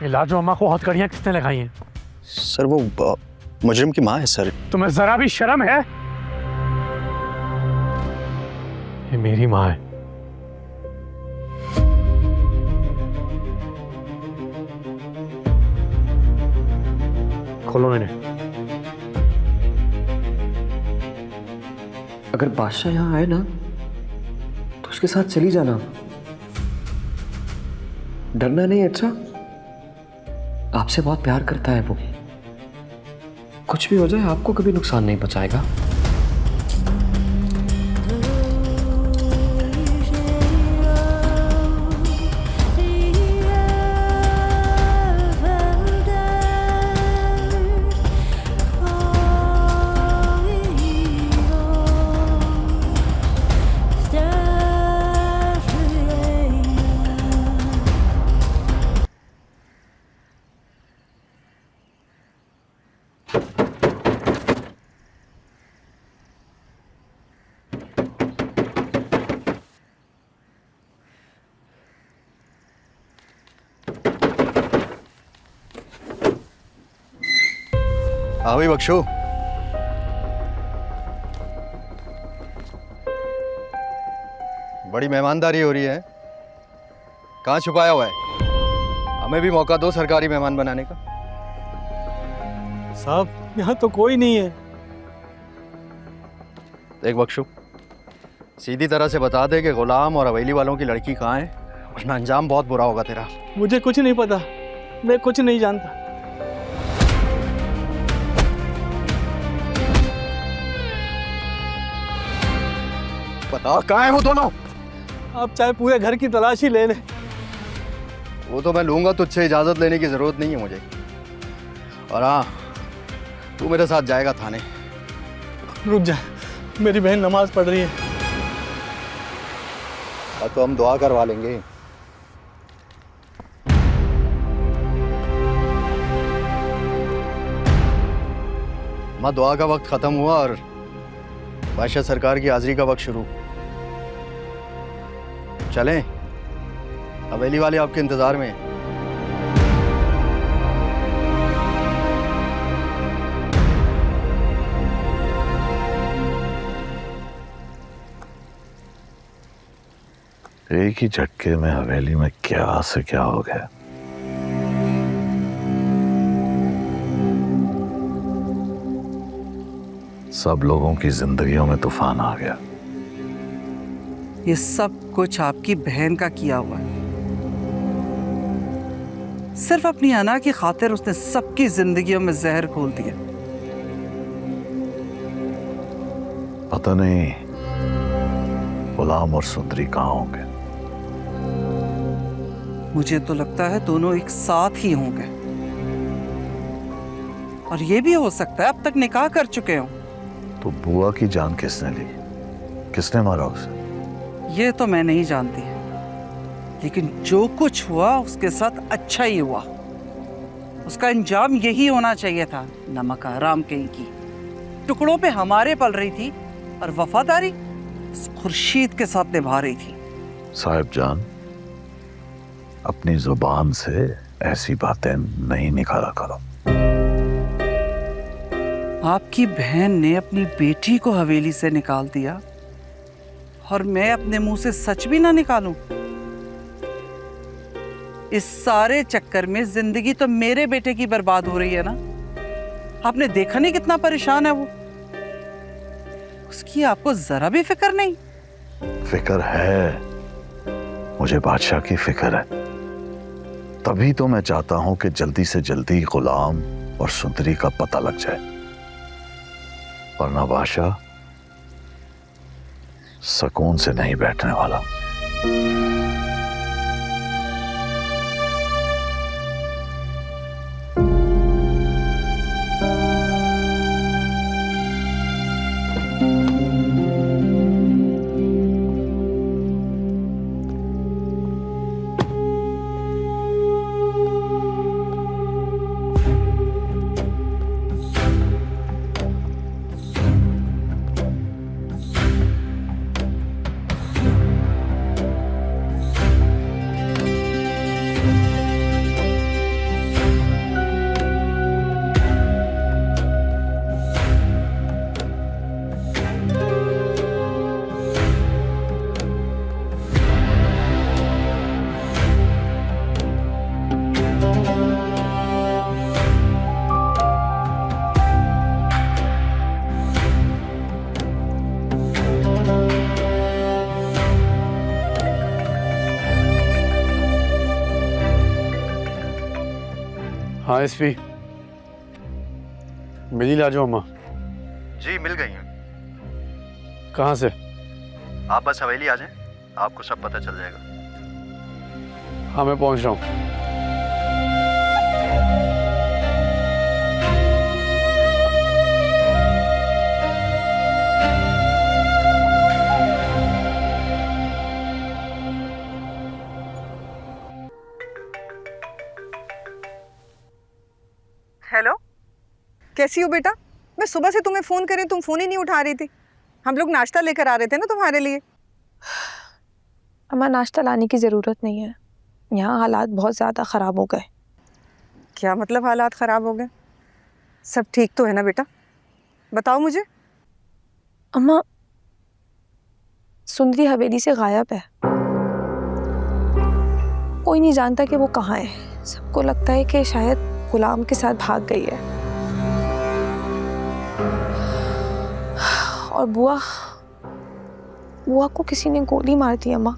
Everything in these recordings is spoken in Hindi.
ये लाजो अम्मा को हथकड़ियां किसने लगाई हैं? सर वो मुजरिम की माँ है सर। तुम्हें जरा भी शर्म है? ये मेरी माँ है। खोलो इन्हें। अगर बादशाह यहाँ आए ना तो उसके साथ चली जाना, डरना नहीं। अच्छा, आपसे बहुत प्यार करता है वो, कुछ भी हो जाए आपको कभी नुकसान नहीं पहुंचाएगा। हाँ भाई बख्शो। बड़ी मेहमानदारी हो रही है, कहाँ छुपाया हुआ है? हमें भी मौका दो सरकारी मेहमान बनाने का। साहब यहाँ तो कोई नहीं है। देख बख्शो, सीधी तरह से बता दे कि गुलाम और हवेली वालों की लड़की कहाँ है, वरना अंजाम बहुत बुरा होगा तेरा। मुझे कुछ नहीं पता, मैं कुछ नहीं जानता। बता कहाँ है वो दोनों? आप चाहे पूरे घर की तलाशी ले लें। वो तो मैं लूंगा, तुझसे इजाजत लेने की जरूरत नहीं है मुझे। और हाँ, तू मेरे साथ जाएगा थाने। रुक जा, मेरी बहन नमाज पढ़ रही है। तो हम दुआ करवा लेंगे। माँ, दुआ का वक्त खत्म हुआ और बादशाह सरकार की हाजिरी का वक्त शुरू। चलें, हवेली वाले आपके इंतजार में हैं। एक ही झटके में हवेली में क्या से क्या हो गया। सब लोगों की जिंदगियों में तूफान आ गया। ये सब कुछ आपकी बहन का किया हुआ है। सिर्फ अपनी अना की खातिर उसने सबकी जिंदगियों में जहर घोल दिया। पता नहीं गुलाम और सुंदरी कहाँ होंगे। मुझे तो लगता है दोनों एक साथ ही होंगे, और ये भी हो सकता है अब तक निकाह कर चुके हों। तो बुआ की जान किसने ली? किसने मारा उसे? ये तो मैं नहीं जानती, लेकिन जो कुछ हुआ उसके साथ अच्छा ही हुआ। उसका अंजाम यही होना चाहिए था। नमक हराम कहीं की, टुकड़ों पे हमारे पल रही थी और वफादारी उस खुर्शीद के साथ निभा रही थी। साहिब जान, अपनी जुबान से ऐसी बातें नहीं निकाला करो। आपकी बहन ने अपनी बेटी को हवेली से निकाल दिया और मैं अपने मुंह से सच भी ना निकालूं। इस सारे चक्कर में जिंदगी तो मेरे बेटे की बर्बाद हो रही है ना। आपने देखा नहीं कितना परेशान है वो। उसकी आपको जरा भी फिक्र नहीं? फिक्र है, मुझे बादशाह की फिक्र है। तभी तो मैं चाहता हूं कि जल्दी से जल्दी गुलाम और सुंदरी का पता लग जाए, वरना बादशाह सुकून से नहीं बैठने वाला। हाँ एसपी, मिली लाजो अम्मा। जी मिल गई हैं। कहाँ से? आप बस हवेली आ जाएं, आपको सब पता चल जाएगा। हाँ मैं पहुँच रहा हूँ। हेलो, कैसी हो बेटा? मैं सुबह से तुम्हें फ़ोन करें, तुम फ़ोन ही नहीं उठा रही थी। हम लोग नाश्ता लेकर आ रहे थे ना तुम्हारे लिए। अम्मा नाश्ता लाने की ज़रूरत नहीं है, यहाँ हालात बहुत ज़्यादा ख़राब हो गए। क्या मतलब हालात ख़राब हो गए? सब ठीक तो है ना बेटा? बताओ मुझे। अम्मा सुंदरी हवेली से गायब है, कोई नहीं जानता कि वो कहाँ है। सबको लगता है कि शायद गुलाम के साथ भाग गई है। और बुआ को किसी ने गोली मार दी अम्मा,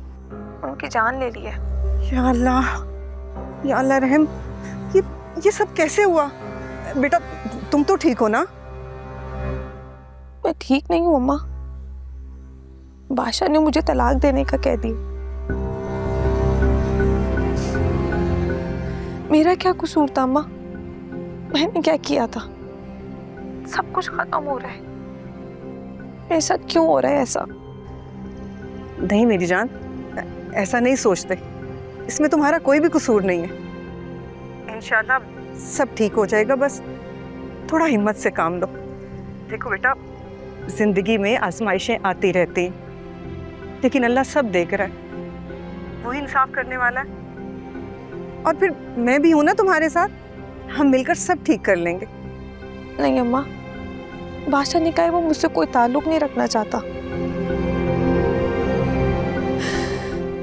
उनकी जान ले ली है। या अल्लाह रहम, ये सब कैसे हुआ? बेटा तुम तो ठीक हो ना? मैं ठीक नहीं हूँ अम्मा, बादशाह ने मुझे तलाक देने का कह दिया। मेरा क्या कसूर था अम्मा? मैंने क्या किया था? सब कुछ खत्म हो रहा है, मेरे साथ क्यों हो रहा है ऐसा? नहीं मेरी जान, ऐसा नहीं सोचते। इसमें तुम्हारा कोई भी कसूर नहीं है। इंशाल्लाह सब ठीक हो जाएगा, बस थोड़ा हिम्मत से काम लो। देखो बेटा, जिंदगी में आजमाइशें आती रहती हैं, लेकिन अल्लाह सब देख रहा है, वही इंसाफ करने वाला है। और फिर मैं भी हूं ना तुम्हारे साथ, हम मिलकर सब ठीक कर लेंगे। नहीं अम्मा, बादशाह ने कहा वो मुझसे कोई ताल्लुक नहीं रखना चाहता।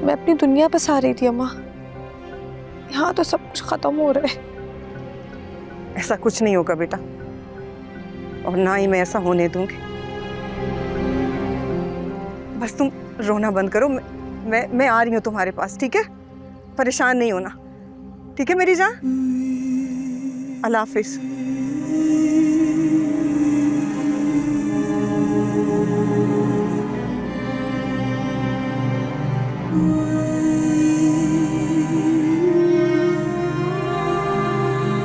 मैं अपनी दुनिया बस आ रही थी अम्मा, यहाँ तो सब कुछ खत्म हो रहा है। ऐसा कुछ नहीं होगा बेटा, और ना ही मैं ऐसा होने दूंगी। बस तुम रोना बंद करो, मैं आ रही हूँ तुम्हारे पास, ठीक है? परेशान नहीं होना, ठीक है मेरी जान? अल्लाह हाफिज।